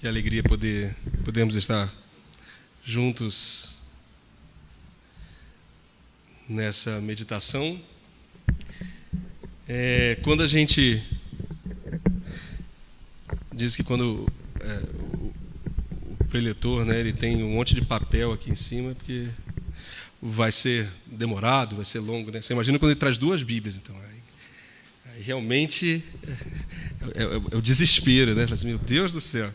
Que alegria podermos estar juntos nessa meditação. Quando a gente diz que quando o preletor, né, ele tem um monte de papel aqui em cima, porque vai ser demorado, vai ser longo, né? Você imagina quando ele traz 2 Bíblias, então. Aí realmente é o desespero, né? Assim, meu Deus do céu.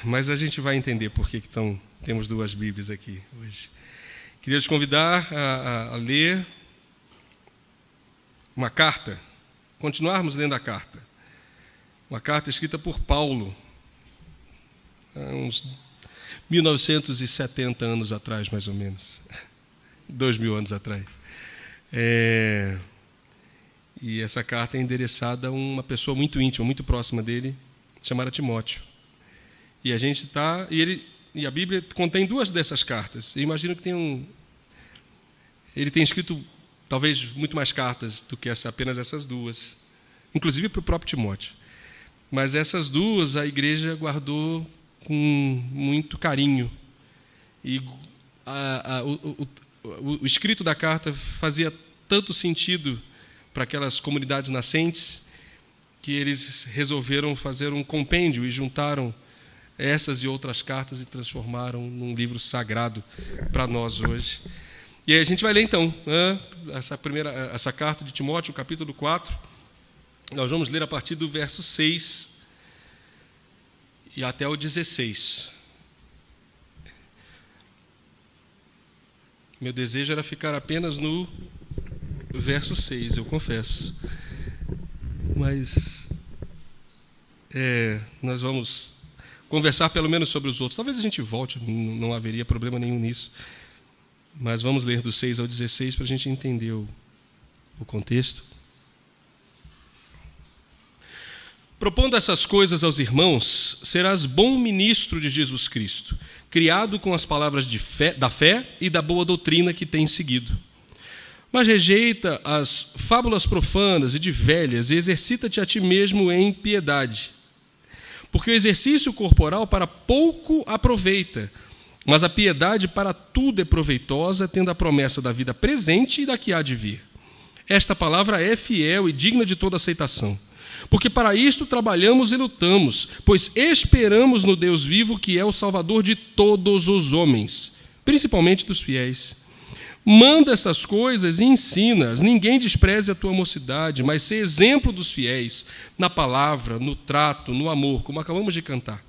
Mas a gente vai entender por que temos 2 Bíblias aqui hoje. Queria te convidar a ler uma carta, continuarmos lendo a carta. Uma carta escrita por Paulo, há uns 1970 anos atrás, mais ou menos. 2000 anos atrás. E essa carta é endereçada a uma pessoa muito íntima, muito próxima dele, chamada Timóteo. E a gente está... E a Bíblia contém 2 dessas cartas. Eu imagino que ele tem escrito talvez muito mais cartas do que apenas essas 2, inclusive para o próprio Timóteo. Mas essas 2 a igreja guardou com muito carinho. E o escrito da carta fazia tanto sentido para aquelas comunidades nascentes que eles resolveram fazer um compêndio e juntaram essas e outras cartas e transformaram num livro sagrado para nós hoje. E aí a gente vai ler então, né, essa carta de Timóteo, capítulo 4. Nós vamos ler a partir do verso 6 e até o 16. Meu desejo era ficar apenas no verso 6, eu confesso. Mas nós vamos conversar pelo menos sobre os outros. Talvez a gente volte, não haveria problema nenhum nisso. Mas vamos ler do 6 ao 16 para a gente entender o contexto. Propondo essas coisas aos irmãos, serás bom ministro de Jesus Cristo, criado com as palavras da fé e da boa doutrina que tens seguido. Mas rejeita as fábulas profanas e de velhas e exercita-te a ti mesmo em piedade. Porque o exercício corporal para pouco aproveita, mas a piedade para tudo é proveitosa, tendo a promessa da vida presente e da que há de vir. Esta palavra é fiel e digna de toda aceitação. Porque para isto trabalhamos e lutamos, pois esperamos no Deus vivo, que é o Salvador de todos os homens, principalmente dos fiéis. Manda essas coisas e ensina-as. Ninguém despreze a tua mocidade, mas sê exemplo dos fiéis, na palavra, no trato, no amor, como acabamos de cantar,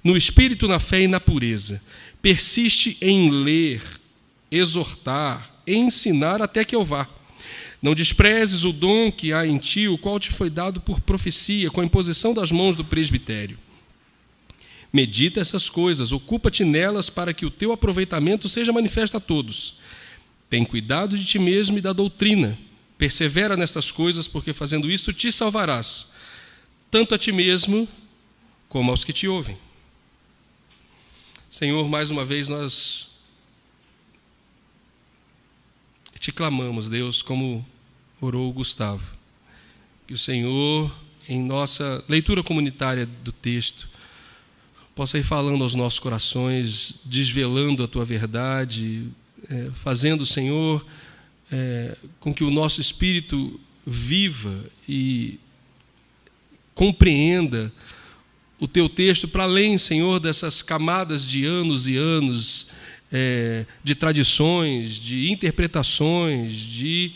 no espírito, na fé e na pureza. Persiste em ler, exortar, ensinar até que eu vá. Não desprezes o dom que há em ti, o qual te foi dado por profecia, com a imposição das mãos do presbitério. Medita essas coisas, ocupa-te nelas para que o teu aproveitamento seja manifesto a todos. Tem cuidado de ti mesmo e da doutrina. Persevera nestas coisas, porque fazendo isto te salvarás, tanto a ti mesmo como aos que te ouvem. Senhor, mais uma vez nós te clamamos, Deus, como orou o Gustavo. Que o Senhor, em nossa leitura comunitária do texto, possa ir falando aos nossos corações, desvelando a tua verdade, fazendo, Senhor, com que o nosso espírito viva e compreenda o teu texto para além, Senhor, dessas camadas de anos e anos de tradições, de interpretações, de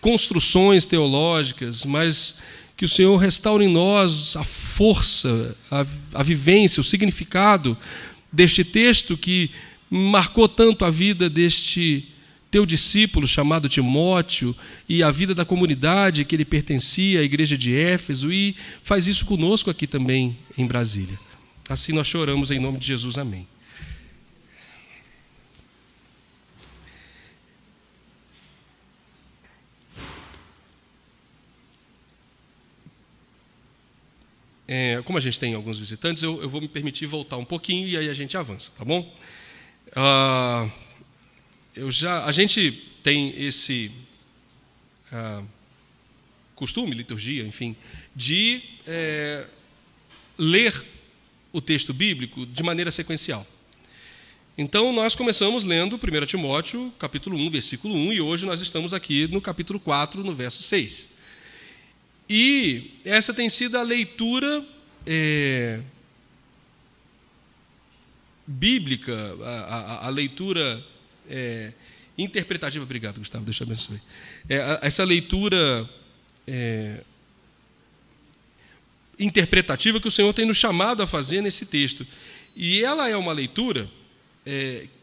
construções teológicas, mas que o Senhor restaure em nós a força, a vivência, o significado deste texto que marcou tanto a vida deste teu discípulo chamado Timóteo e a vida da comunidade que ele pertencia, à igreja de Éfeso, e faz isso conosco aqui também em Brasília. Assim nós choramos em nome de Jesus. Amém. Como a gente tem alguns visitantes, eu vou me permitir voltar um pouquinho e aí a gente avança, tá bom? A gente tem esse costume, liturgia, enfim, de ler o texto bíblico de maneira sequencial. Então, nós começamos lendo 1 Timóteo, capítulo 1, versículo 1, e hoje nós estamos aqui no capítulo 4, no verso 6. E essa tem sido a leitura bíblica, a leitura interpretativa. Obrigado, Gustavo, Deus te abençoe. Essa leitura interpretativa que o Senhor tem nos chamado a fazer nesse texto. E ela é uma leitura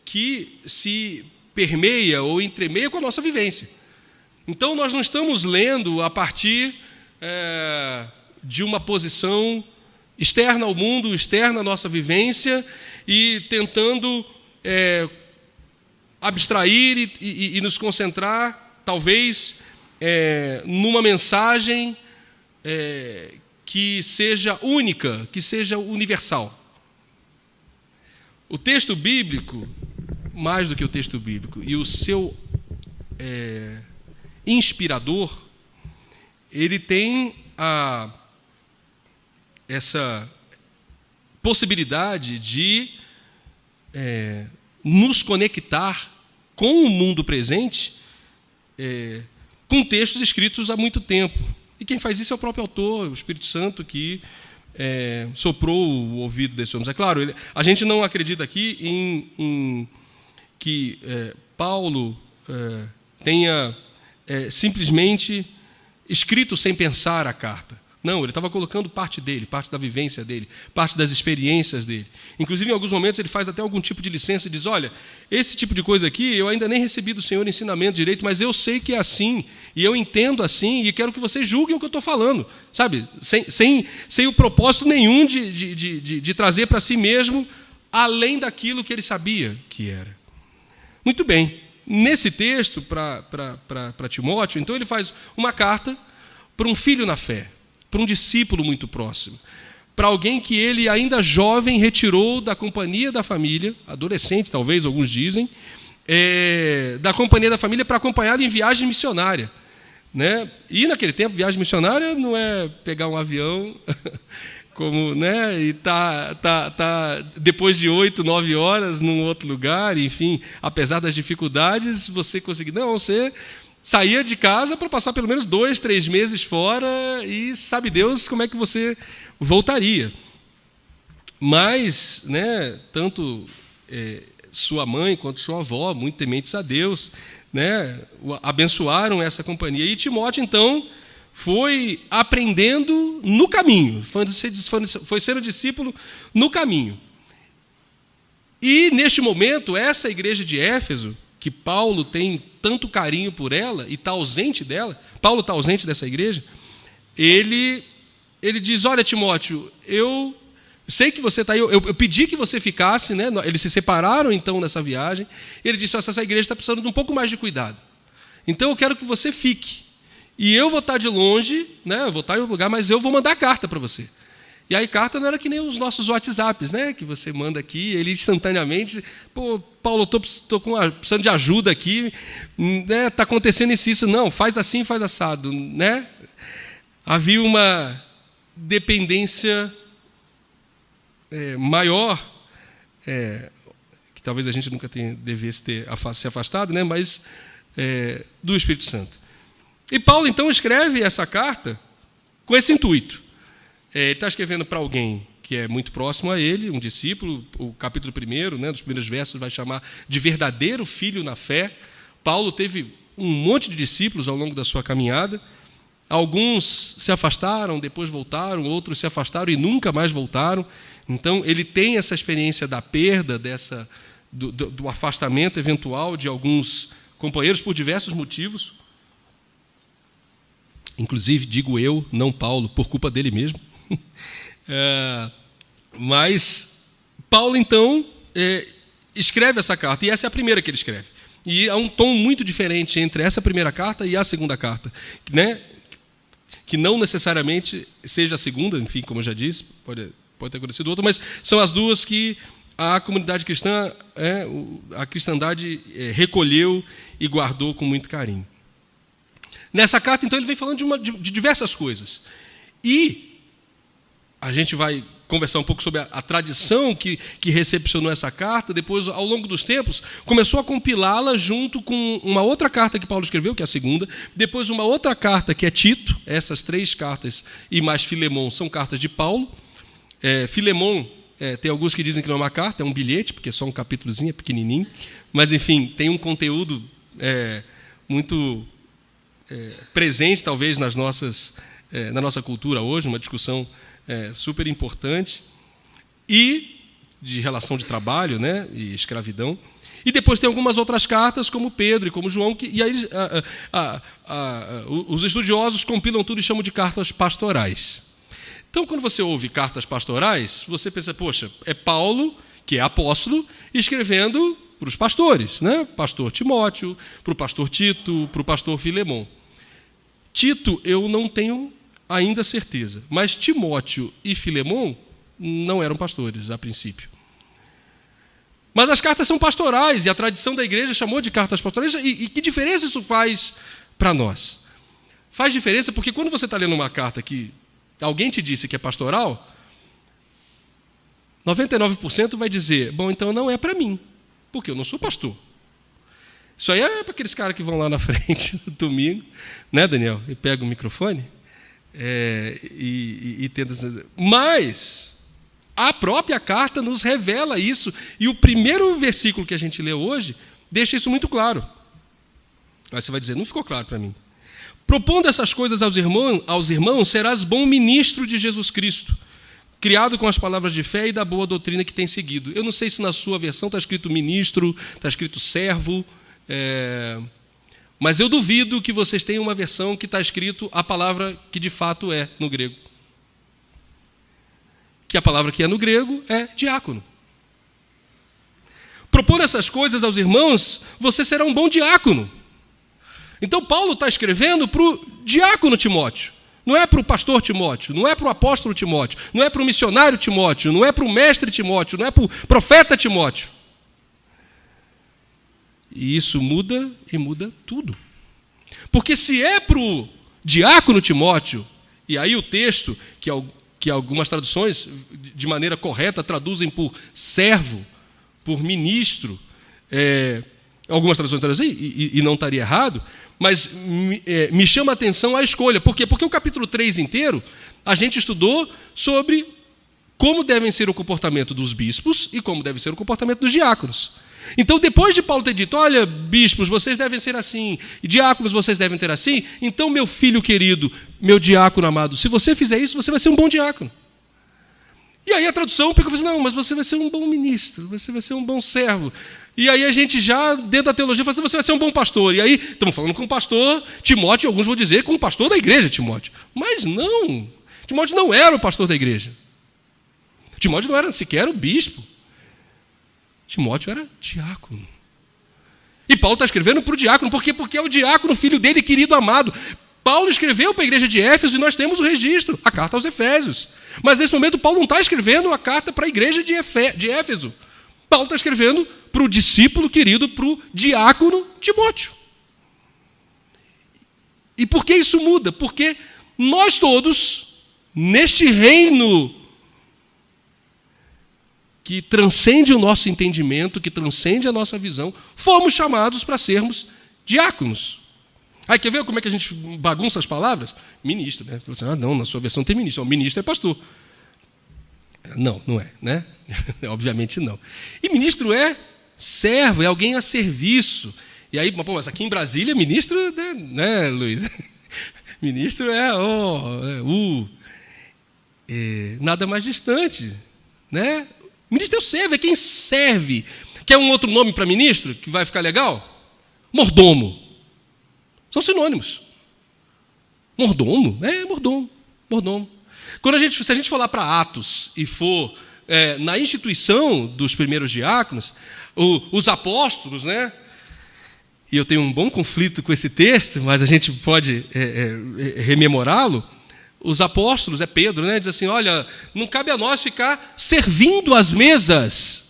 que se permeia ou entremeia com a nossa vivência. Então, nós não estamos lendo a partir de uma posição externa ao mundo, externa à nossa vivência, e tentando abstrair e nos concentrar, talvez, numa mensagem que seja única, que seja universal. O texto bíblico, mais do que o texto bíblico, e o seu inspirador, ele tem essa possibilidade de nos conectar com o mundo presente com textos escritos há muito tempo. E quem faz isso é o próprio autor, o Espírito Santo, que soprou o ouvido desse homem. É claro, a gente não acredita aqui em que Paulo tenha simplesmente escrito sem pensar a carta. Não, ele estava colocando parte dele, parte da vivência dele, parte das experiências dele. Inclusive, em alguns momentos, ele faz até algum tipo de licença e diz, olha, esse tipo de coisa aqui, eu ainda nem recebi do Senhor ensinamento direito, mas eu sei que é assim, e eu entendo assim, e quero que vocês julguem o que eu estou falando, sabe? Sem o propósito nenhum de trazer para si mesmo, além daquilo que ele sabia que era. Muito bem, nesse texto, para Timóteo, então ele faz uma carta para um filho na fé, para um discípulo muito próximo, para alguém que ele, ainda jovem, retirou da companhia da família, adolescente talvez, alguns dizem, da companhia da família para acompanhá-lo em viagem missionária. Né? E naquele tempo, viagem missionária não é pegar um avião como, né, e tá depois de 8, 9 horas num outro lugar, enfim, apesar das dificuldades, você conseguir. Não, você saía de casa para passar pelo menos 2, 3 meses fora e sabe Deus como é que você voltaria. Mas, né, tanto sua mãe quanto sua avó, muito tementes a Deus, né, abençoaram essa companhia. E Timóteo, então, foi aprendendo no caminho, foi sendo discípulo no caminho. E, neste momento, essa igreja de Éfeso, que Paulo tem tanto carinho por ela e está ausente dela, Paulo está ausente dessa igreja, ele diz, olha, Timóteo, eu sei que você está aí, eu pedi que você ficasse, né? Eles se separaram então nessa viagem, ele disse, essa igreja está precisando de um pouco mais de cuidado, então eu quero que você fique, e eu vou estar de longe, né? Eu vou estar em outro lugar, mas eu vou mandar carta para você. E aí carta não era que nem os nossos WhatsApps, né? Que você manda aqui, ele instantaneamente, pô, Paulo, estou precisando de ajuda aqui, né? Está acontecendo isso, não, faz assim, faz assado, né? Havia uma dependência maior, que talvez a gente nunca devesse ter se afastado, né? Mas do Espírito Santo. E Paulo então escreve essa carta com esse intuito. Ele está escrevendo para alguém que é muito próximo a ele, um discípulo. O capítulo 1, né, dos primeiros versos, vai chamar de verdadeiro filho na fé. Paulo teve um monte de discípulos ao longo da sua caminhada. Alguns se afastaram, depois voltaram, outros se afastaram e nunca mais voltaram. Então, ele tem essa experiência da perda, do afastamento eventual de alguns companheiros por diversos motivos. Inclusive, digo eu, não Paulo, por culpa dele mesmo. Mas Paulo, então, escreve essa carta, e essa é a primeira que ele escreve. E há um tom muito diferente entre essa primeira carta e a segunda carta, né? Que não necessariamente seja a segunda, enfim, como eu já disse, pode ter acontecido outra, mas são as duas que a comunidade cristã, a cristandade recolheu e guardou com muito carinho. Nessa carta, então, ele vem falando de diversas coisas. E a gente vai conversar um pouco sobre a tradição que recepcionou essa carta. Depois, ao longo dos tempos, começou a compilá-la junto com uma outra carta que Paulo escreveu, que é a segunda. Depois, uma outra carta, que é Tito. Essas 3 cartas e mais Filemão são cartas de Paulo. Filemão, tem alguns que dizem que não é uma carta, é um bilhete, porque é só um capítulozinho, é pequenininho. Mas, enfim, tem um conteúdo muito presente, talvez, na nossa cultura hoje, uma discussão super importante, e de relação de trabalho, né, e escravidão. E depois tem algumas outras cartas, como Pedro e como João, e aí os estudiosos compilam tudo e chamam de cartas pastorais. Então, quando você ouve cartas pastorais, você pensa, poxa, é Paulo, que é apóstolo, escrevendo para os pastores, né? Pastor Timóteo, para o pastor Tito, para o pastor Filemão. Tito, eu não tenho ainda certeza, mas Timóteo e Filemão não eram pastores, a princípio. Mas as cartas são pastorais, e a tradição da igreja chamou de cartas pastorais, e que diferença isso faz para nós? Faz diferença porque quando você está lendo uma carta que alguém te disse que é pastoral, 99% vai dizer, bom, então não é para mim, porque eu não sou pastor. Isso aí é para aqueles caras que vão lá na frente no domingo, né, Daniel? E pega o microfone e tenta dizer. Mas a própria carta nos revela isso, e o primeiro versículo que a gente leu hoje deixa isso muito claro. Aí você vai dizer, não ficou claro para mim. Propondo essas coisas aos irmãos, serás bom ministro de Jesus Cristo, criado com as palavras de fé e da boa doutrina que tem seguido. Eu não sei se na sua versão está escrito ministro, está escrito servo, mas eu duvido que vocês tenham uma versão que está escrito a palavra que de fato é no grego. Que a palavra que é no grego é diácono. Propondo essas coisas aos irmãos, você será um bom diácono. Então, Paulo está escrevendo para o diácono Timóteo, não é para o pastor Timóteo, não é para o apóstolo Timóteo, não é para o missionário Timóteo, não é para o mestre Timóteo, não é para o profeta Timóteo. E isso muda e muda tudo. Porque se é para o diácono Timóteo, e aí o texto, que algumas traduções, de maneira correta, traduzem por servo, por ministro, algumas traduções traduzem, e não estaria errado, mas me chama a atenção a escolha. Por quê? Porque o capítulo 3 inteiro, a gente estudou sobre como devem ser o comportamento dos bispos e como deve ser o comportamento dos diáconos. Então, depois de Paulo ter dito, olha, bispos, vocês devem ser assim, e diáconos, vocês devem ter assim, então, meu filho querido, meu diácono amado, se você fizer isso, você vai ser um bom diácono. E aí a tradução pegou e falou assim, não, mas você vai ser um bom ministro, você vai ser um bom servo. E aí a gente já, dentro da teologia, fala assim, você vai ser um bom pastor. E aí, estamos falando com o pastor Timóteo, alguns vão dizer com o pastor da igreja, Timóteo. Mas não, Timóteo não era o pastor da igreja. Timóteo não era sequer o bispo. Timóteo era diácono. E Paulo está escrevendo para o diácono. Por quê? Porque é o diácono, filho dele, querido, amado. Paulo escreveu para a igreja de Éfeso e nós temos o registro, a carta aos Efésios. Mas nesse momento Paulo não está escrevendo a carta para a igreja de Éfeso. Paulo está escrevendo para o discípulo querido, para o diácono Timóteo. E por que isso muda? Porque nós todos, neste reino que transcende o nosso entendimento, que transcende a nossa visão, fomos chamados para sermos diáconos. Aí quer ver como é que a gente bagunça as palavras? Ministro, né? Não, na sua versão tem ministro. O ministro é pastor. Não, não é, né? Obviamente não. E ministro é servo, é alguém a serviço. E aí, pô, mas aqui em Brasília, ministro, né, Luiz? Ministro nada mais distante, né? Ministro é o servo, é quem serve. Quer um outro nome para ministro que vai ficar legal? Mordomo. São sinônimos. Mordomo, mordomo. Se a gente for lá para Atos e for na instituição dos primeiros diáconos, os apóstolos, né? E eu tenho um bom conflito com esse texto, mas a gente pode rememorá-lo. Os apóstolos, Pedro, né? Diz assim, olha, não cabe a nós ficar servindo às mesas.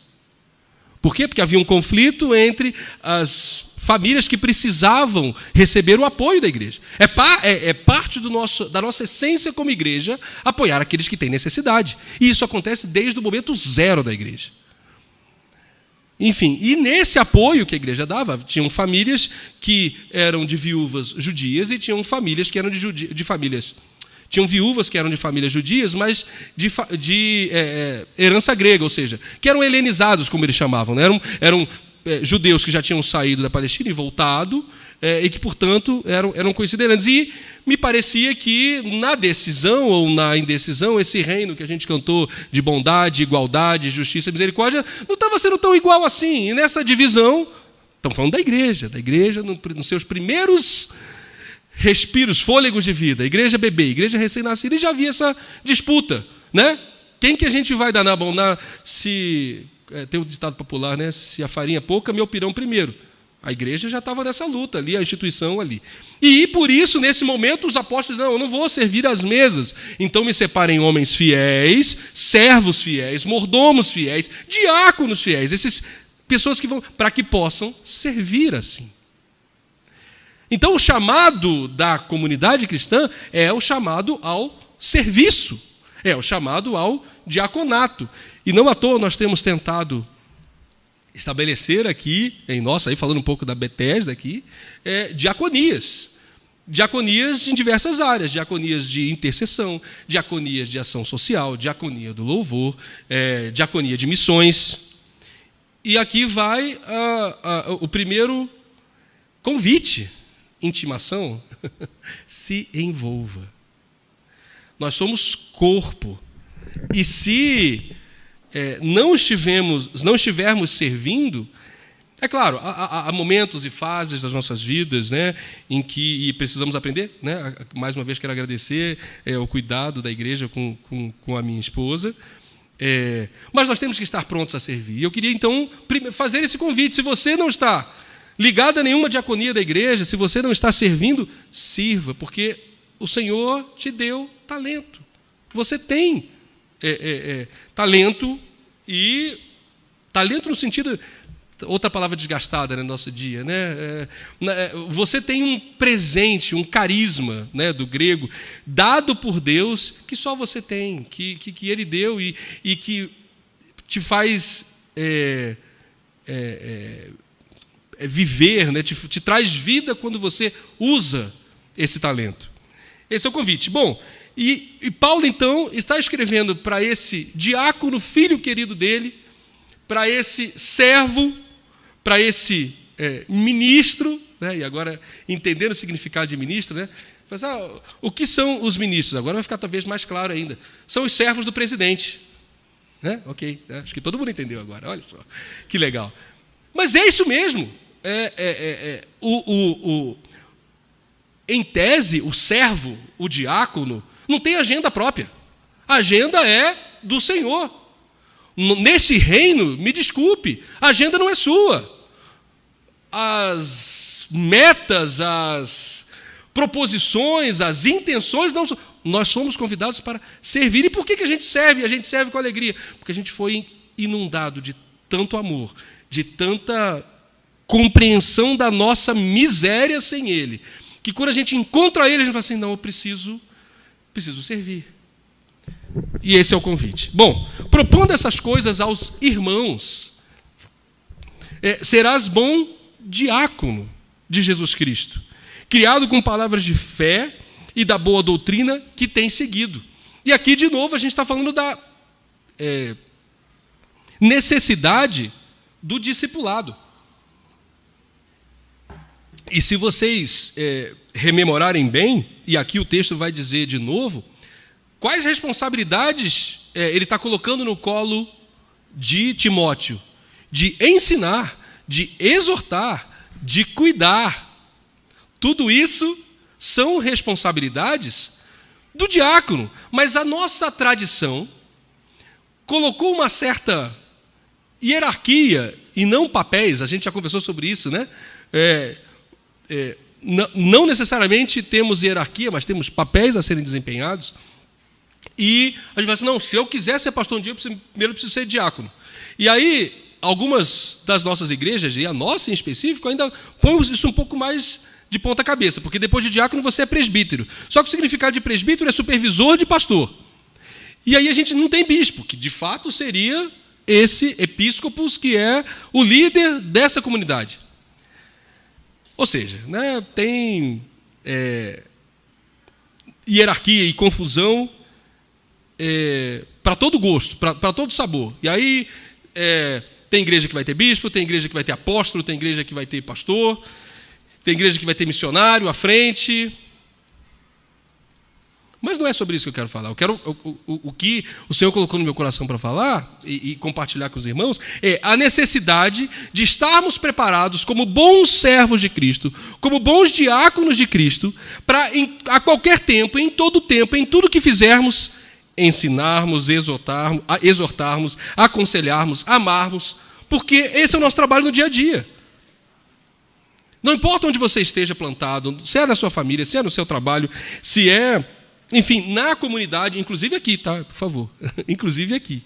Por quê? Porque havia um conflito entre as famílias que precisavam receber o apoio da igreja. É parte da nossa essência como igreja apoiar aqueles que têm necessidade. E isso acontece desde o momento zero da igreja. Enfim, e nesse apoio que a igreja dava, tinham famílias que eram de viúvas judias e tinham famílias que eram de famílias. Tinham viúvas que eram de famílias judias, mas de herança grega, ou seja, que eram helenizados, como eles chamavam, né? Eram judeus que já tinham saído da Palestina e voltado, e que, portanto, eram considerados. E me parecia que, na decisão ou na indecisão, esse reino que a gente cantou de bondade, igualdade, justiça e misericórdia, não estava sendo tão igual assim. E nessa divisão, estamos falando da igreja nos seus primeiros respiros, fôlegos de vida, igreja bebê, igreja recém-nascida, e já havia essa disputa, né? Quem que a gente vai dar na mão? Tem um ditado popular, né? Se a farinha é pouca, meu pirão primeiro. A igreja já estava nessa luta ali, a instituição ali. E por isso, nesse momento, os apóstolos dizem, não, eu não vou servir às mesas. Então me separem homens fiéis, servos fiéis, mordomos fiéis, diáconos fiéis, essas pessoas que vão, para que possam servir assim. Então o chamado da comunidade cristã é o chamado ao serviço, é o chamado ao diaconato. E não à toa nós temos tentado estabelecer aqui, aí falando um pouco da Betesda aqui, diaconias. Diaconias em diversas áreas, diaconias de intercessão, diaconias de ação social, diaconia do louvor, diaconia de missões. E aqui vai o primeiro convite, intimação, se envolva. Nós somos corpo, e se não estivermos servindo, é claro, há momentos e fases das nossas vidas, né, em que precisamos aprender, né? Mais uma vez quero agradecer o cuidado da igreja com a minha esposa, mas nós temos que estar prontos a servir. E eu queria então fazer esse convite. Se você não está ligado a nenhuma diaconia da igreja, se você não está servindo, sirva, porque o Senhor te deu talento. Você tem talento, e talento no sentido, outra palavra desgastada no nosso dia, né? Você tem um presente, um carisma, né, do grego, dado por Deus, que só você tem, que Ele deu e que te faz viver, né? te traz vida quando você usa esse talento. Esse é o convite. Bom, e Paulo, então, está escrevendo para esse diácono, filho querido dele, para esse servo, para esse ministro, né? E agora, entendendo o significado de ministro, né? O que são os ministros? Agora vai ficar talvez mais claro ainda. São os servos do presidente. Né? Ok, acho que todo mundo entendeu agora, olha só, que legal. Mas é isso mesmo. Em tese, o servo, o diácono, não tem agenda própria. A agenda é do Senhor. Nesse reino, me desculpe, a agenda não é sua. As metas, as proposições, as intenções não são. Nós somos convidados para servir. E por que a gente serve? A gente serve com alegria. Porque a gente foi inundado de tanto amor, de tanta compreensão da nossa miséria sem Ele, que quando a gente encontra Ele, a gente fala assim, não, eu preciso servir. E esse é o convite. Bom, propondo essas coisas aos irmãos, serás bom diácono de Jesus Cristo, criado com palavras de fé e da boa doutrina que tem seguido. E aqui, de novo, a gente está falando da necessidade do discipulado. E se vocês rememorarem bem, e aqui o texto vai dizer de novo, quais responsabilidades ele está colocando no colo de Timóteo? De ensinar, de exortar, de cuidar. Tudo isso são responsabilidades do diácono, mas a nossa tradição colocou uma certa hierarquia e não papéis. A gente já conversou sobre isso, né? Não necessariamente temos hierarquia, mas temos papéis a serem desempenhados. E a gente vai assim, não, se eu quiser ser pastor um dia, primeiro eu preciso ser diácono. E aí algumas das nossas igrejas, e a nossa em específico, ainda põe isso um pouco mais de ponta cabeça, porque depois de diácono você é presbítero. Só que o significado de presbítero é supervisor de pastor. E aí a gente não tem bispo, que de fato seria esse episcopos, que é o líder dessa comunidade. Ou seja, né, tem hierarquia e confusão para todo gosto, para todo sabor. E aí tem igreja que vai ter bispo, tem igreja que vai ter apóstolo, tem igreja que vai ter pastor, tem igreja que vai ter missionário à frente. Mas não é sobre isso que eu quero falar. Eu quero, o que o Senhor colocou no meu coração para falar e compartilhar com os irmãos é a necessidade de estarmos preparados como bons servos de Cristo, como bons diáconos de Cristo, para a qualquer tempo, em todo tempo, em tudo que fizermos, ensinarmos, exortarmos, aconselharmos, amarmos, porque esse é o nosso trabalho no dia a dia. Não importa onde você esteja plantado, se é na sua família, se é no seu trabalho, se é... enfim, na comunidade, inclusive aqui, tá? Por favor, inclusive aqui.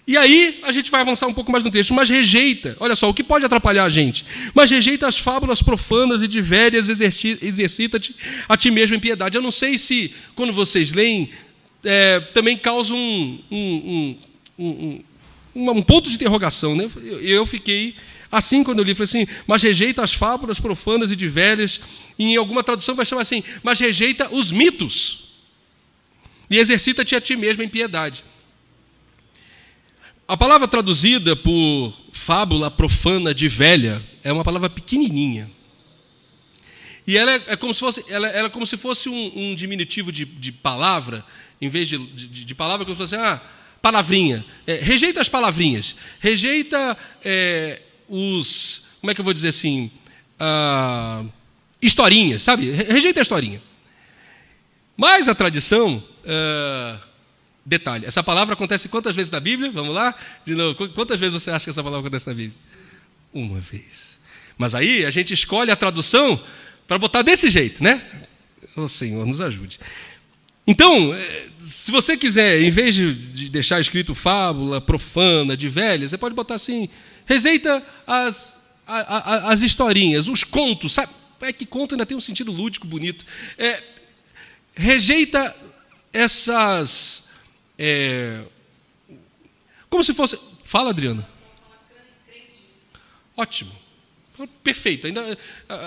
E aí a gente vai avançar um pouco mais no texto, mas rejeita, olha só, o que pode atrapalhar a gente? Mas rejeita as fábulas profanas e de velhas, exercita-te a ti mesmo em piedade. Eu não sei se, quando vocês leem, também causa um ponto de interrogação, né? Eu fiquei assim quando eu li, falei assim, mas rejeita as fábulas profanas e de velhas. Em alguma tradução vai chamar assim, mas rejeita os mitos e exercita-te a ti mesmo em piedade. A palavra traduzida por fábula profana de velha é uma palavra pequenininha. E ela é como se fosse, ela é como se fosse um diminutivo de palavra, em vez de palavra, como se fosse palavrinha. Rejeita as palavrinhas, rejeita como é que eu vou dizer assim, historinha, sabe? Rejeita a historinha. Mas a tradição, detalhe, essa palavra acontece quantas vezes na Bíblia? Vamos lá? De novo, quantas vezes você acha que essa palavra acontece na Bíblia? Uma vez. Mas aí a gente escolhe a tradução para botar desse jeito, né? O Senhor nos ajude. Então, se você quiser, em vez de deixar escrito fábula profana de velha, você pode botar assim, rejeita as historinhas, os contos, sabe? Que conto ainda tem um sentido lúdico, bonito. Rejeita essas... como se fosse... Fala, Adriana. Ótimo. Perfeito. Ainda,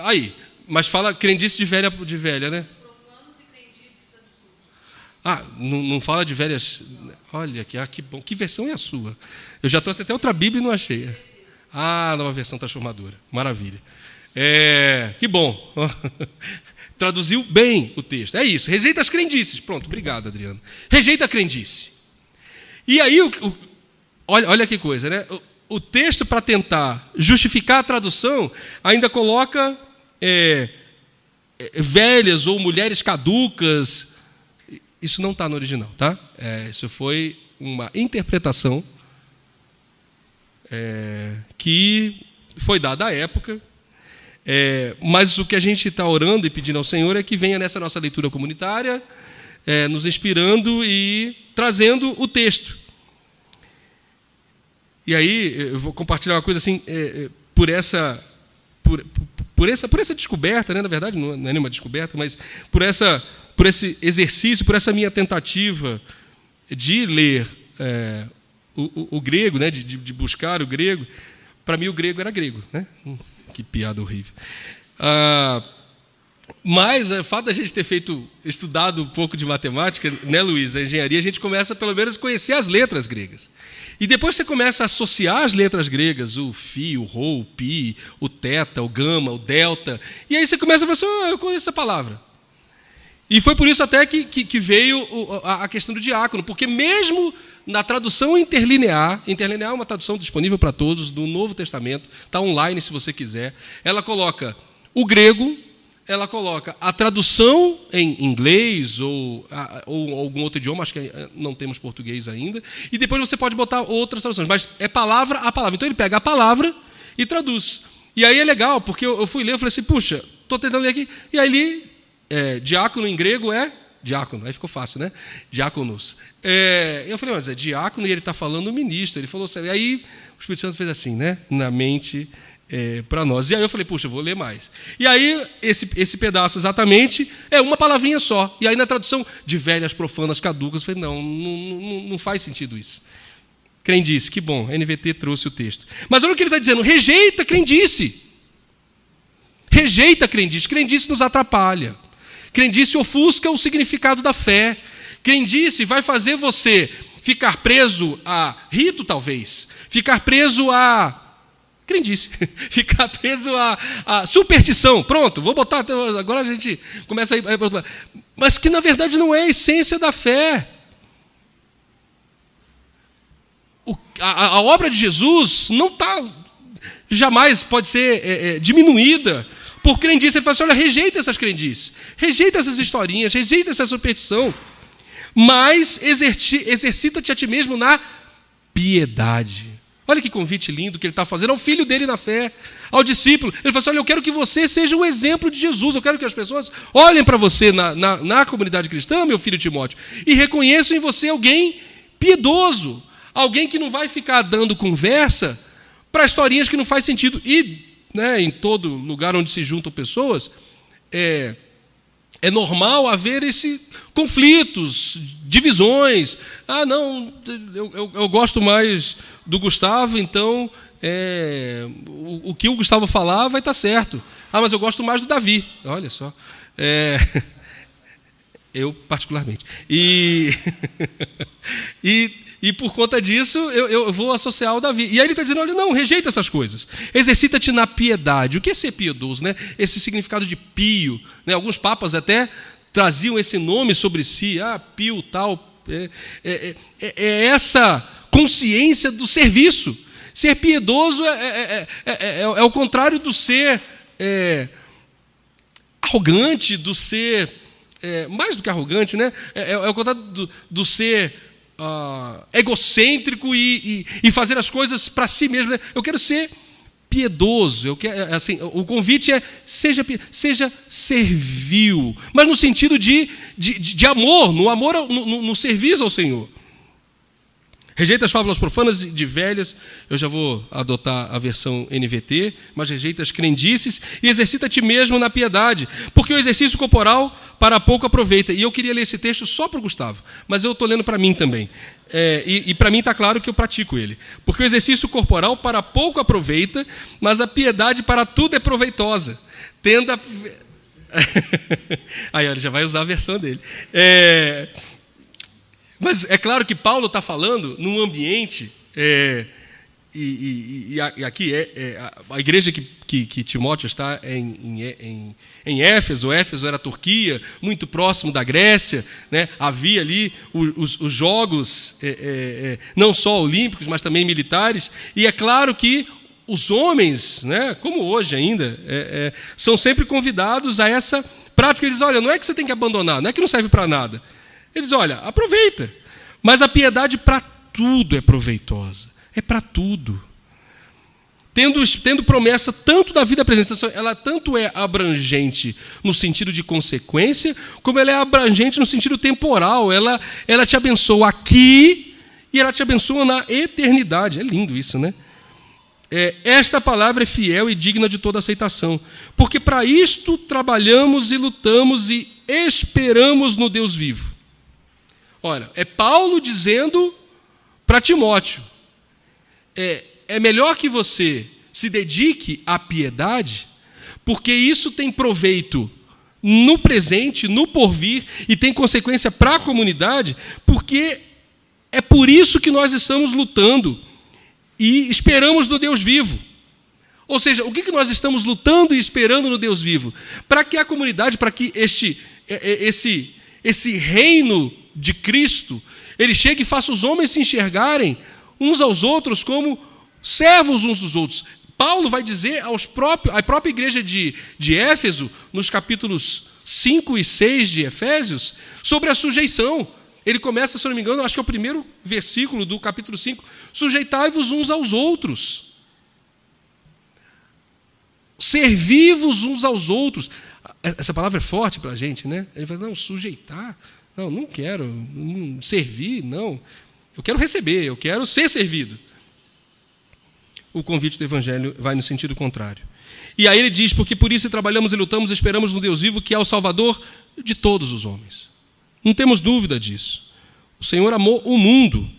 aí, mas fala crendice de velha, né? Não fala de velhas... Olha, que bom. Que versão é a sua? Eu já trouxe até outra Bíblia e não achei. Nova versão transformadora. Maravilha. Que bom. Traduziu bem o texto. É isso. Rejeita as crendices. Pronto, obrigado, Adriano. Rejeita a crendice. E aí, olha que coisa, né? O texto, para tentar justificar a tradução, ainda coloca velhas ou mulheres caducas. Isso não está no original, tá? Isso foi uma interpretação que foi dada à época. Mas o que a gente está orando e pedindo ao Senhor é que venha nessa nossa leitura comunitária, nos inspirando e trazendo o texto. E aí eu vou compartilhar uma coisa assim, por essa descoberta, né? Na verdade não é nenhuma descoberta, mas por esse exercício, por essa minha tentativa de ler o grego, né? de buscar o grego. Para mim o grego era grego, né? Que piada horrível. Mas o fato da gente ter estudado um pouco de matemática, né, Luiz, a engenharia, a gente começa pelo menos a conhecer as letras gregas. E depois você começa a associar as letras gregas, o φ, o rho, o π, o θ, o gama, o delta, e aí você começa a falar eu conheço essa palavra. E foi por isso até que veio a questão do diácono, porque mesmo na tradução interlinear é uma tradução disponível para todos, do Novo Testamento, está online se você quiser, ela coloca o grego, ela coloca a tradução em inglês ou algum outro idioma, acho que não temos português ainda, e depois você pode botar outras traduções, mas é palavra a palavra. Então ele pega a palavra e traduz. E aí é legal, porque eu fui ler, eu falei assim, puxa, estou tentando ler aqui, e aí diácono em grego é Diácono, aí ficou fácil, né? Diáconos. Eu falei, mas é diácono e ele está falando ministro. Ele falou assim, aí o Espírito Santo fez assim, né? Na mente para nós. E aí eu falei, puxa, eu vou ler mais. E aí esse pedaço exatamente é uma palavrinha só. E aí na tradução de velhas, profanas, caducas, eu falei, não faz sentido isso. Crendice, que bom, a NVT trouxe o texto. Mas olha o que ele está dizendo, rejeita crendice. Rejeita crendice. Crendice nos atrapalha. Crendice ofusca o significado da fé. Crendice vai fazer você ficar preso a rito, talvez. Ficar preso a crendice. Ficar preso a superstição. Pronto, vou botar... Agora a gente começa a ir... Mas que, na verdade, não é a essência da fé. A obra de Jesus não está... Jamais pode ser diminuída por crendice. Ele fala assim, olha, rejeita essas crendices, rejeita essas historinhas, rejeita essa superstição, mas exercita-te a ti mesmo na piedade. Olha que convite lindo que ele está fazendo ao filho dele na fé, ao discípulo. Ele fala assim, olha, eu quero que você seja o exemplo de Jesus, eu quero que as pessoas olhem para você na comunidade cristã, meu filho Timóteo, e reconheçam em você alguém piedoso, alguém que não vai ficar dando conversa para historinhas que não faz sentido. E em todo lugar onde se juntam pessoas, é normal haver conflitos, divisões. Ah, não, eu gosto mais do Gustavo, então o que o Gustavo falar vai estar certo. Ah, mas eu gosto mais do Davi. Olha só. Eu, particularmente. E por conta disso, eu vou associar ao Davi. E aí ele está dizendo, olha, não, rejeita essas coisas. Exercita-te na piedade. O que é ser piedoso? Né? Esse significado de pio. Né? Alguns papas até traziam esse nome sobre si. Pio, tal. É essa consciência do serviço. Ser piedoso é o contrário do ser arrogante, do ser... mais do que arrogante, né? É o contrário do ser... egocêntrico e fazer as coisas para si mesmo. Eu quero ser piedoso. O convite é seja servil, mas no sentido de amor, no serviço ao Senhor. Rejeita as fábulas profanas de velhas, eu já vou adotar a versão NVT, mas rejeita as crendices e exercita a ti mesmo na piedade, porque o exercício corporal para pouco aproveita. E eu queria ler esse texto só para o Gustavo, mas eu estou lendo para mim também. E para mim está claro que eu pratico ele. Porque o exercício corporal para pouco aproveita, mas a piedade para tudo é proveitosa. Tenda... Aí, olha, já vai usar a versão dele. Mas é claro que Paulo está falando num ambiente, e aqui a igreja que Timóteo está em Éfeso. Éfeso era a Turquia, muito próximo da Grécia, né? Havia ali os jogos, não só olímpicos, mas também militares, e é claro que os homens, né, como hoje ainda, são sempre convidados a essa prática. Eles dizem, olha, não é que você tem que abandonar, não é que não serve para nada. Eles dizem, olha, aproveita. Mas a piedade para tudo é proveitosa. É para tudo. Tendo promessa tanto da vida presente, ela tanto é abrangente no sentido de consequência, como ela é abrangente no sentido temporal. Ela te abençoa aqui e ela te abençoa na eternidade. É lindo isso, né? Esta palavra é fiel e digna de toda aceitação, porque para isto trabalhamos e lutamos e esperamos no Deus vivo. Olha, é Paulo dizendo para Timóteo, é melhor que você se dedique à piedade, porque isso tem proveito no presente, no porvir, e tem consequência para a comunidade, porque é por isso que nós estamos lutando e esperamos no Deus vivo. Ou seja, o que nós estamos lutando e esperando no Deus vivo? Para que a comunidade, para que esse reino de Cristo, ele chegue e faça os homens se enxergarem uns aos outros como servos uns dos outros. Paulo vai dizer à própria igreja de Éfeso, nos capítulos 5 e 6 de Efésios, sobre a sujeição. Ele começa, se não me engano, acho que é o primeiro versículo do capítulo 5, sujeitai-vos uns aos outros. Servir-vos uns aos outros. Essa palavra é forte para a gente, né? Ele fala, não, sujeitar. Não quero. Servir, não. Eu quero receber, eu quero ser servido. O convite do Evangelho vai no sentido contrário. E aí ele diz, porque por isso trabalhamos e lutamos, esperamos no Deus vivo, que é o Salvador de todos os homens. Não temos dúvida disso. O Senhor amou o mundo,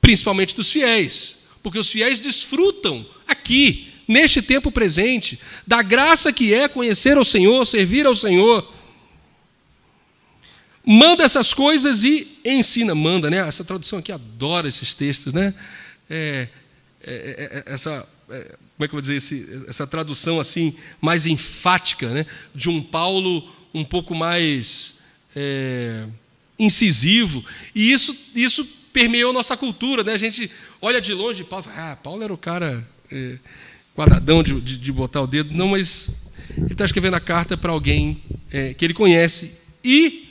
principalmente dos fiéis, porque os fiéis desfrutam aqui, neste tempo presente, da graça que é conhecer ao Senhor, servir ao Senhor. Manda essas coisas e ensina. Manda, né? Essa tradução aqui adora esses textos, né? Como é que eu vou dizer? Essa tradução assim, mais enfática, né? De um Paulo um pouco mais incisivo. E isso permeou nossa cultura, né? A gente olha de longe, Paulo era o cara quadradão de botar o dedo. Não, mas ele está escrevendo a carta para alguém que ele conhece. E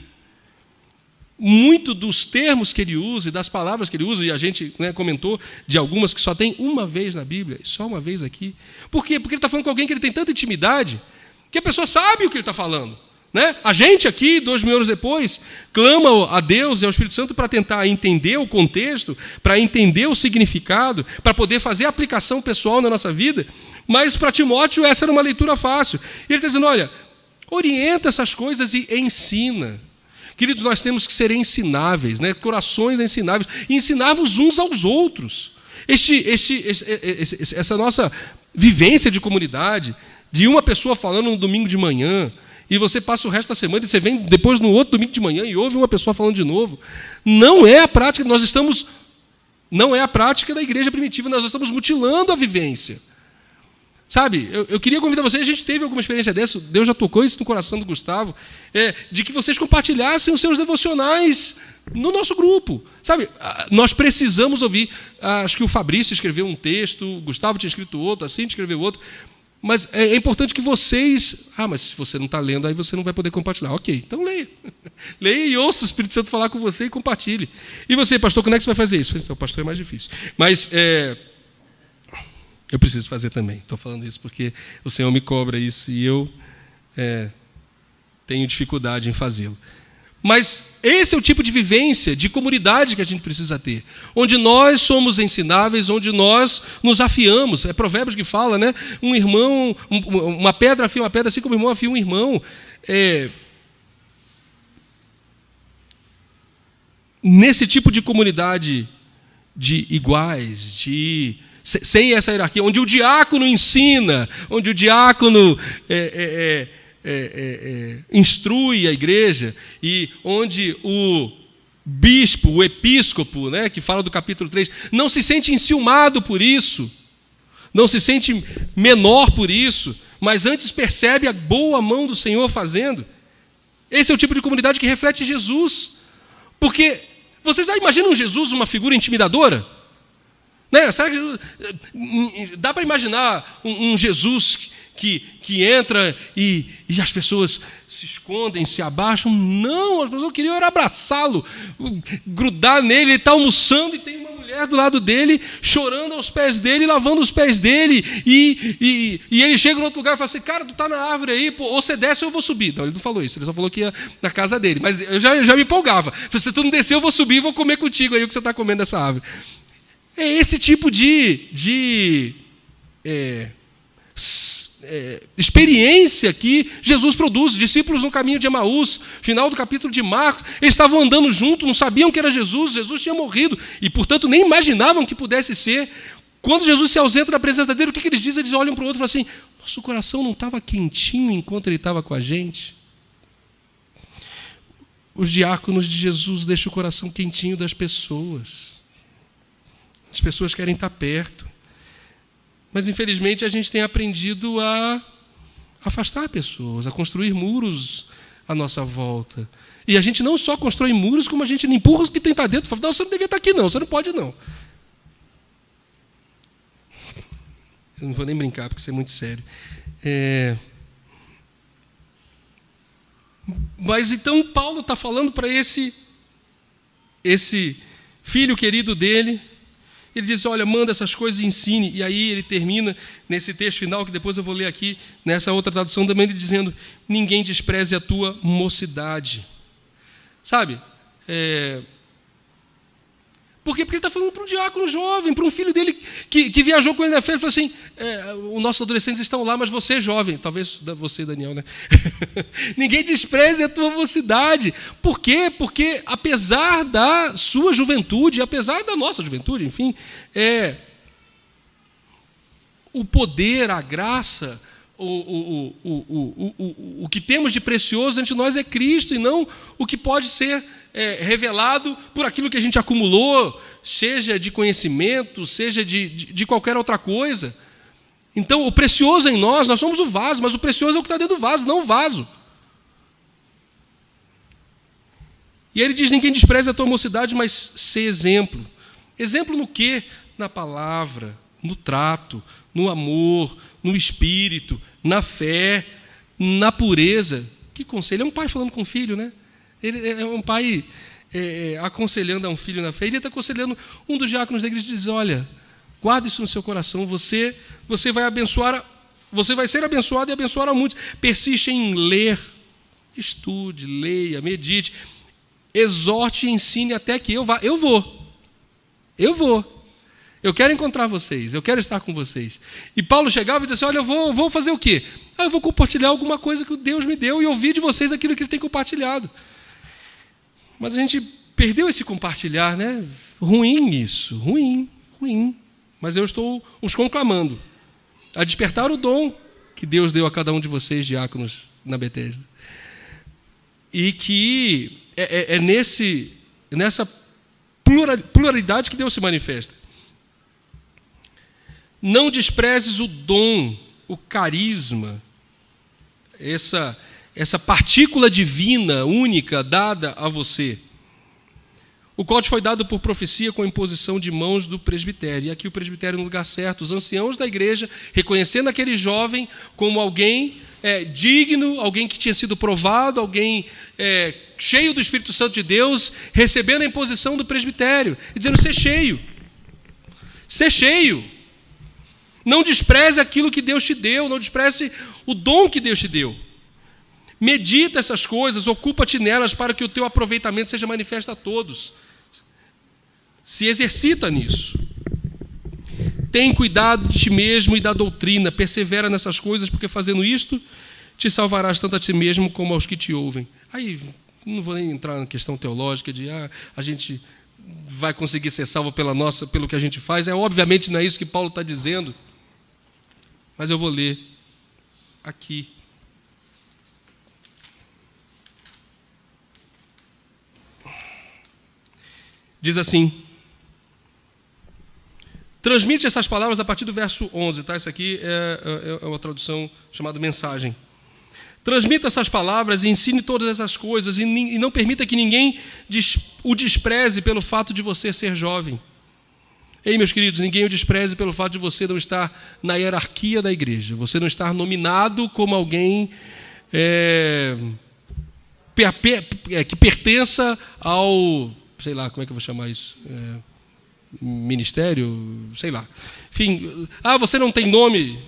muito dos termos que ele usa e das palavras que ele usa, e a gente comentou de algumas que só tem uma vez na Bíblia, e só uma vez aqui. Por quê? Porque ele está falando com alguém que ele tem tanta intimidade, que a pessoa sabe o que ele está falando. Né? A gente aqui, 2000 anos depois, clama a Deus e ao Espírito Santo para tentar entender o contexto, para entender o significado, para poder fazer a aplicação pessoal na nossa vida, mas para Timóteo essa era uma leitura fácil. E ele está dizendo, olha, orienta essas coisas e ensina. Queridos, nós temos que ser ensináveis, né? Corações ensináveis, e ensinarmos uns aos outros. Essa nossa vivência de comunidade, de uma pessoa falando no domingo de manhã, e você passa o resto da semana e você vem depois no outro domingo de manhã e ouve uma pessoa falando de novo. Não é a prática, não é a prática da igreja primitiva, nós estamos mutilando a vivência. Sabe, eu queria convidar vocês, a gente teve alguma experiência dessa, Deus já tocou isso no coração do Gustavo, de que vocês compartilhassem os seus devocionais no nosso grupo. Sabe, nós precisamos ouvir. Acho que o Fabrício escreveu um texto, o Gustavo tinha escrito outro, a Cintia escreveu outro, mas é importante que vocês... mas se você não está lendo, aí você não vai poder compartilhar. Ok, então leia. Leia e ouça o Espírito Santo falar com você e compartilhe. E você, pastor, como é que você vai fazer isso? O pastor é mais difícil. Mas... eu preciso fazer também. Estou falando isso porque o Senhor me cobra isso e eu tenho dificuldade em fazê-lo. Mas esse é o tipo de vivência, de comunidade que a gente precisa ter, onde nós somos ensináveis, onde nós nos afiamos. É Provérbios que fala, né? Um irmão, uma pedra afia uma pedra, assim como o irmão afia um irmão. Nesse tipo de comunidade de iguais, sem essa hierarquia, onde o diácono ensina, onde o diácono instrui a igreja, e onde o bispo, o episcopo, né, que fala do capítulo 3, não se sente enciumado por isso, não se sente menor por isso, mas antes percebe a boa mão do Senhor fazendo. Esse é o tipo de comunidade que reflete Jesus. Porque vocês já imaginam Jesus uma figura intimidadora? Né? Será que dá para imaginar um Jesus que entra e as pessoas se escondem, se abaixam? Não, as pessoas queriam era abraçá-lo, grudar nele. Ele está almoçando e tem uma mulher do lado dele, chorando aos pés dele, lavando os pés dele, e ele chega em outro lugar e fala assim, cara, tu está na árvore aí, pô, ou você desce ou eu vou subir. Não, ele não falou isso, ele só falou que ia na casa dele, mas eu já me empolgava. Se tu não descer, eu vou subir e vou comer contigo aí o que você está comendo dessa árvore. É esse tipo de experiência que Jesus produz. Discípulos no caminho de Emaús, final do capítulo de Marcos, eles estavam andando juntos, não sabiam que era Jesus, Jesus tinha morrido, e portanto nem imaginavam que pudesse ser. Quando Jesus se ausenta da presença dele, o que eles dizem? Eles olham para o outro e falam assim, nosso coração não estava quentinho enquanto ele estava com a gente? Os diáconos de Jesus deixam o coração quentinho das pessoas. As pessoas querem estar perto. Mas, infelizmente, a gente tem aprendido a afastar pessoas, a construir muros à nossa volta. E a gente não só constrói muros, como a gente empurra os que tem estar dentro. Fala, não, você não devia estar aqui, não. Você não pode, não. Eu não vou nem brincar, porque isso é muito sério. Mas, então, Paulo está falando para esse filho querido dele, Ele diz, olha, manda essas coisas e ensine. E aí ele termina nesse texto final, que depois eu vou ler aqui, nessa outra tradução também, ele dizendo, ninguém despreze a tua mocidade. Sabe? Por quê? Porque ele está falando para um diácono jovem, para um filho dele que viajou com ele na fé. Ele falou assim, os nossos adolescentes estão lá, mas você é jovem. Talvez você, Daniel, né? Ninguém despreze a tua mocidade. Por quê? Porque apesar da sua juventude, apesar da nossa juventude, enfim, o poder, a graça, o que temos de precioso diante de nós é Cristo, e não o que pode ser revelado por aquilo que a gente acumulou, seja de conhecimento, seja de qualquer outra coisa. Então, o precioso em nós somos o vaso, mas o precioso é o que está dentro do vaso, não o vaso. E aí ele diz, ninguém despreze a tua mocidade, mas ser exemplo. Exemplo no quê? Na palavra, no trato, no amor, no espírito, na fé, na pureza. Que conselho? É um pai falando com o filho, né? Ele é um pai aconselhando a um filho na fé. Ele está aconselhando um dos diáconos da igreja e diz, olha, guarda isso no seu coração, você vai abençoar, você vai ser abençoado e abençoar a muitos. Persiste em ler, estude, leia, medite, exorte e ensine até que eu vá. Eu vou. Eu quero encontrar vocês, eu quero estar com vocês. E Paulo chegava e dizia assim, olha, eu vou fazer o quê? Eu vou compartilhar alguma coisa que Deus me deu e ouvir de vocês aquilo que Ele tem compartilhado. Mas a gente perdeu esse compartilhar, né? Ruim isso, ruim. Mas eu estou os conclamando a despertar o dom que Deus deu a cada um de vocês, diáconos, na Betesda. E que nessa pluralidade que Deus se manifesta. Não desprezes o dom, o carisma, essa partícula divina, única, dada a você, o qual te foi dado por profecia com a imposição de mãos do presbitério. E aqui o presbitério no lugar certo, os anciãos da igreja, reconhecendo aquele jovem como alguém digno, alguém que tinha sido provado, alguém cheio do Espírito Santo de Deus, recebendo a imposição do presbitério, e dizendo, ser cheio. Não despreze aquilo que Deus te deu, não despreze o dom que Deus te deu. Medita essas coisas, ocupa-te nelas para que o teu aproveitamento seja manifesto a todos. Se exercita nisso. Tem cuidado de ti mesmo e da doutrina, persevera nessas coisas, porque fazendo isto, te salvarás tanto a ti mesmo como aos que te ouvem. Aí, não vou nem entrar na questão teológica de a gente vai conseguir ser salvo pelo que a gente faz. Obviamente não é isso que Paulo está dizendo. Mas eu vou ler aqui. Diz assim, transmite essas palavras a partir do verso 11, tá? Isso aqui é uma tradução chamada mensagem. Transmita essas palavras e ensine todas essas coisas e não permita que ninguém o despreze pelo fato de você ser jovem. Ei, meus queridos, ninguém o despreze pelo fato de você não estar na hierarquia da igreja, você não estar nominado como alguém que pertença ao, sei lá, como é que eu vou chamar isso? Ministério, sei lá. Enfim, você não tem nome,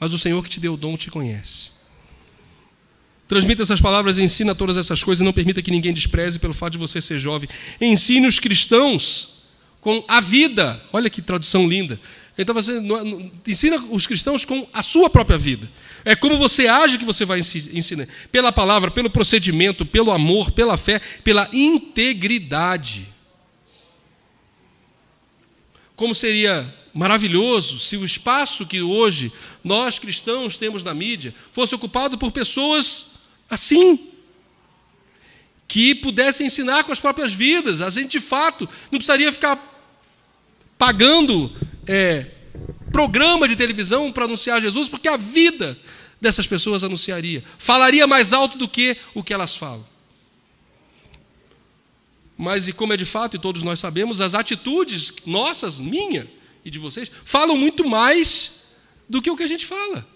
mas o Senhor que te deu o dom te conhece. Transmita essas palavras e ensina todas essas coisas e não permita que ninguém despreze pelo fato de você ser jovem. Ensine os cristãos com a vida. Olha que tradução linda. Então você ensina os cristãos com a sua própria vida. É como você age que você vai ensinar. Pela palavra, pelo procedimento, pelo amor, pela fé, pela integridade. Como seria maravilhoso se o espaço que hoje nós cristãos temos na mídia fosse ocupado por pessoas assim, que pudessem ensinar com as próprias vidas. A gente, de fato, não precisaria ficar pagando programa de televisão para anunciar Jesus, porque a vida dessas pessoas anunciaria. Falaria mais alto do que o que elas falam. Mas, e como é de fato, e todos nós sabemos, as atitudes nossas, minha e de vocês, falam muito mais do que o que a gente fala.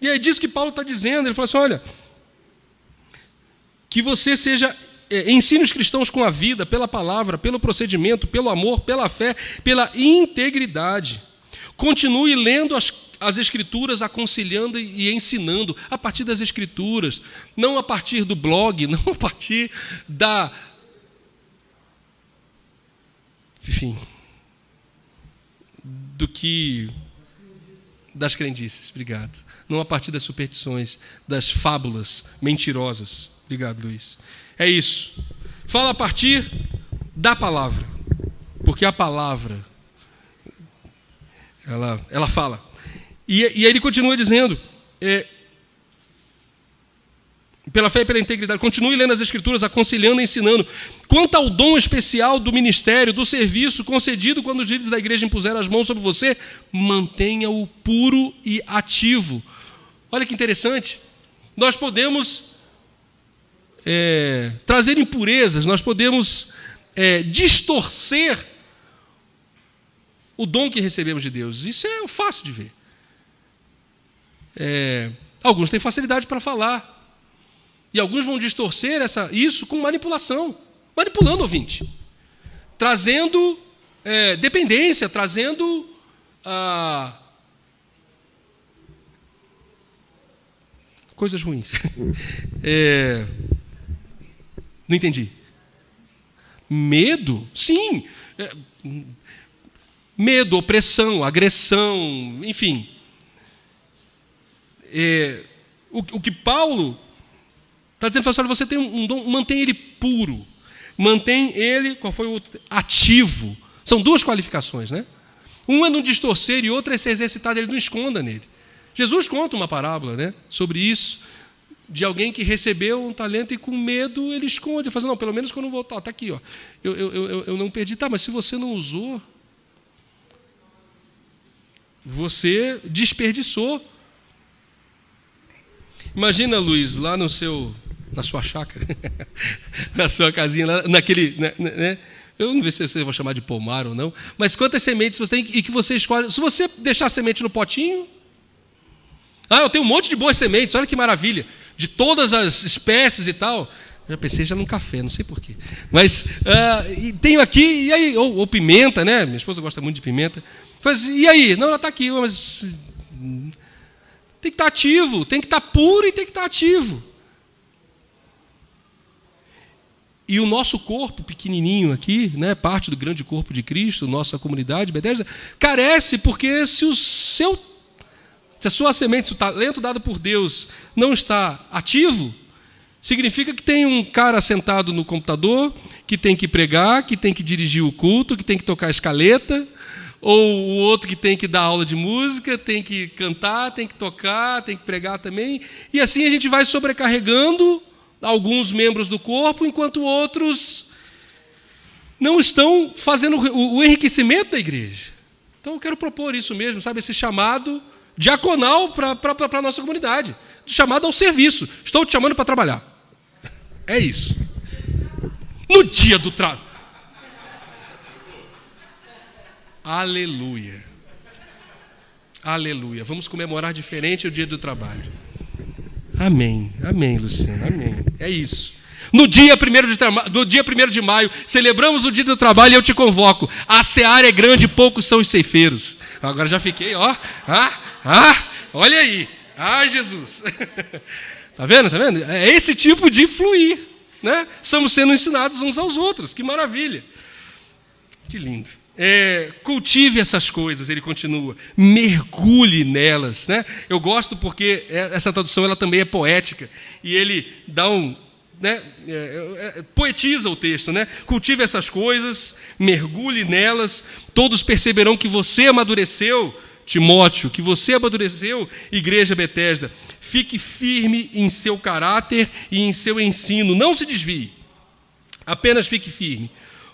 E é disso que Paulo está dizendo. Ele fala assim, olha, que você seja ensine os cristãos com a vida, pela palavra, pelo procedimento, pelo amor, pela fé, pela integridade. Continue lendo as Escrituras, aconselhando e ensinando a partir das Escrituras, não a partir do blog, não a partir das crendices, obrigado. Não a partir das superstições, das fábulas mentirosas. Obrigado, Luiz. É isso. Fala a partir da palavra, porque a palavra, ela fala. E aí ele continua dizendo, pela fé e pela integridade, continue lendo as Escrituras, aconselhando e ensinando. Quanto ao dom especial do ministério, do serviço concedido quando os líderes da igreja impuseram as mãos sobre você, mantenha-o puro e ativo. Olha que interessante. Nós podemos trazer impurezas, nós podemos distorcer o dom que recebemos de Deus. Isso é fácil de ver. Alguns têm facilidade para falar. E alguns vão distorcer isso com manipulação. Manipulando o ouvinte. Trazendo dependência, trazendo coisas ruins. Não entendi. Medo? Sim. Medo, opressão, agressão, enfim. O que Paulo está dizendo, olha, você tem um dom, mantém ele puro, mantém ele, qual foi o outro? Ativo. São duas qualificações, né? Um é não distorcer e outro é se exercitar dele, não esconda nele. Jesus conta uma parábola, né, sobre isso, de alguém que recebeu um talento e com medo ele esconde, fala, não, pelo menos quando eu voltar, está aqui, ó, eu não perdi, tá, mas se você não usou, você desperdiçou. Imagina, Luiz, lá na sua chácara, na sua casinha, lá naquele, né? Eu não sei se eu vou chamar de pomar ou não, mas quantas sementes você tem e que você escolhe. Se você deixar a semente no potinho, eu tenho um monte de boas sementes, olha que maravilha, de todas as espécies e tal. Já pensei já num café, não sei porquê. Mas e tenho aqui, e aí, ou pimenta, né? Minha esposa gosta muito de pimenta. Mas, e aí? Não, ela está aqui, mas tem que estar ativo, tem que estar puro e tem que estar ativo. E o nosso corpo pequenininho aqui, né, parte do grande corpo de Cristo, nossa comunidade, Bethesda, carece porque se a sua semente, se o talento dado por Deus não está ativo, significa que tem um cara sentado no computador, que tem que pregar, que tem que dirigir o culto, que tem que tocar a escaleta, ou o outro que tem que dar aula de música, tem que cantar, tem que tocar, tem que pregar também. E assim a gente vai sobrecarregando alguns membros do corpo, enquanto outros não estão fazendo o enriquecimento da igreja. Então eu quero propor isso mesmo, sabe, esse chamado diaconal para a nossa comunidade, chamado ao serviço. Estou te chamando para trabalhar. É isso. No dia do trabalho. Aleluia. Aleluia. Vamos comemorar diferente o dia do trabalho. Amém. Amém, Luciano. Amém. É isso. No dia 1º de maio, celebramos o dia do trabalho e eu te convoco. A seara é grande, poucos são os ceifeiros. Agora já fiquei, ó. Olha aí. Jesus. Tá vendo? Tá vendo? É esse tipo de fluir, né? Estamos sendo ensinados uns aos outros. Que maravilha. Que lindo. Cultive essas coisas, ele continua, mergulhe nelas, né? Eu gosto porque essa tradução ela também é poética e ele dá poetiza o texto, né? Cultive essas coisas, mergulhe nelas, todos perceberão que você amadureceu, Timóteo, que você amadureceu, igreja Bethesda. Fique firme em seu caráter e em seu ensino, não se desvie, apenas fique firme.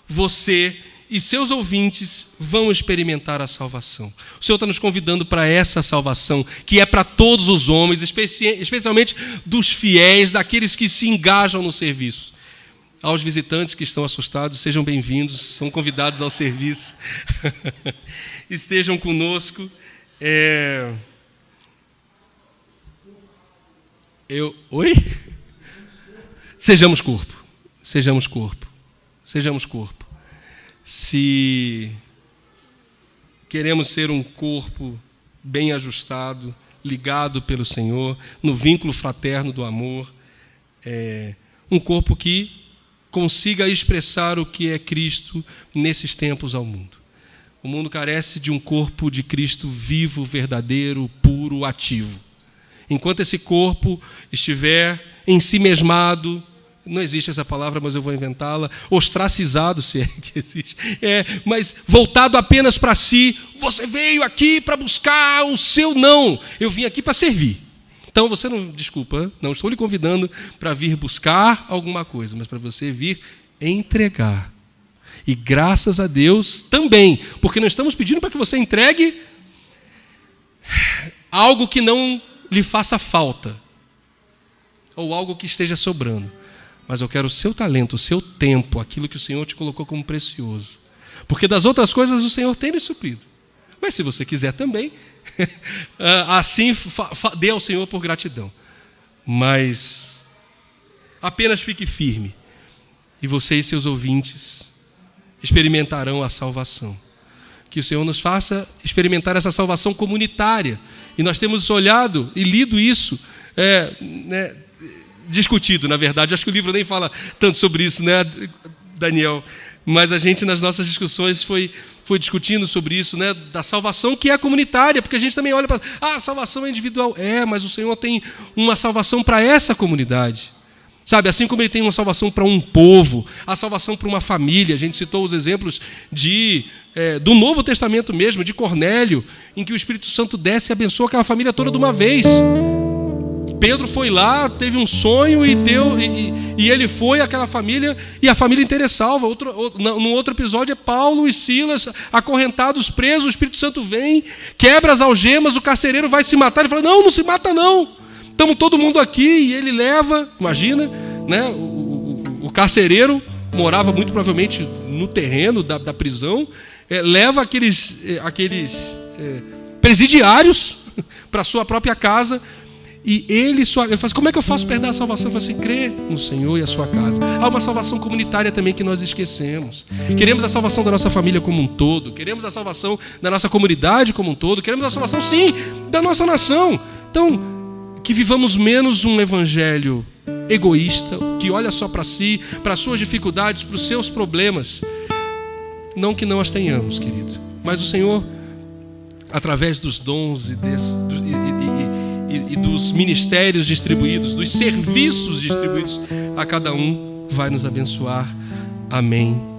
Você e seus ouvintes vão experimentar a salvação. O Senhor está nos convidando para essa salvação, que é para todos os homens, especialmente dos fiéis, daqueles que se engajam no serviço. Aos visitantes que estão assustados, sejam bem-vindos, são convidados ao serviço. Estejam conosco. Oi? Sejamos corpo. Sejamos corpo. Sejamos corpo. Se queremos ser um corpo bem ajustado, ligado pelo Senhor, no vínculo fraterno do amor, um corpo que consiga expressar o que é Cristo nesses tempos ao mundo. O mundo carece de um corpo de Cristo vivo, verdadeiro, puro, ativo. Enquanto esse corpo estiver ensimesmado, não existe essa palavra, mas eu vou inventá-la, ostracizado, se é que existe, mas voltado apenas para si. Você veio aqui para buscar o seu não. Eu vim aqui para servir. Então você não, desculpa, não estou lhe convidando para vir buscar alguma coisa, mas para você vir entregar. E graças a Deus também, porque não estamos pedindo para que você entregue algo que não lhe faça falta, ou algo que esteja sobrando. Mas eu quero o seu talento, o seu tempo, aquilo que o Senhor te colocou como precioso. Porque das outras coisas o Senhor tem lhe suprido. Mas se você quiser também, assim dê ao Senhor por gratidão. Mas apenas fique firme. E você e seus ouvintes experimentarão a salvação. Que o Senhor nos faça experimentar essa salvação comunitária. E nós temos olhado e lido isso, discutido, na verdade. Acho que o livro nem fala tanto sobre isso, né, Daniel? Mas a gente, nas nossas discussões, foi discutindo sobre isso, né, da salvação que é comunitária, porque a gente também olha para... a salvação é individual. Mas o Senhor tem uma salvação para essa comunidade. Sabe, assim como Ele tem uma salvação para um povo, a salvação para uma família. A gente citou os exemplos do Novo Testamento mesmo, de Cornélio, em que o Espírito Santo desce e abençoa aquela família toda de uma vez. Pedro foi lá, teve um sonho e ele foi àquela família, e a família inteira é salva. No outro episódio é Paulo e Silas acorrentados, presos, o Espírito Santo vem, quebra as algemas, o carcereiro vai se matar, ele fala, não se mata não, estamos todo mundo aqui, e ele leva, imagina, né, o carcereiro morava muito provavelmente no terreno da prisão, leva aqueles presidiários para a sua própria casa. E ele fala assim, como é que eu faço para herdar a salvação? Eu falo assim, crê no Senhor e a sua casa. Há uma salvação comunitária também que nós esquecemos. Queremos a salvação da nossa família como um todo. Queremos a salvação da nossa comunidade como um todo. Queremos a salvação, sim, da nossa nação. Então, que vivamos menos um evangelho egoísta, que olha só para si, para as suas dificuldades, para os seus problemas. Não que não as tenhamos, querido. Mas o Senhor, através dos dons e dos ministérios distribuídos, dos serviços distribuídos a cada um, vai nos abençoar. Amém.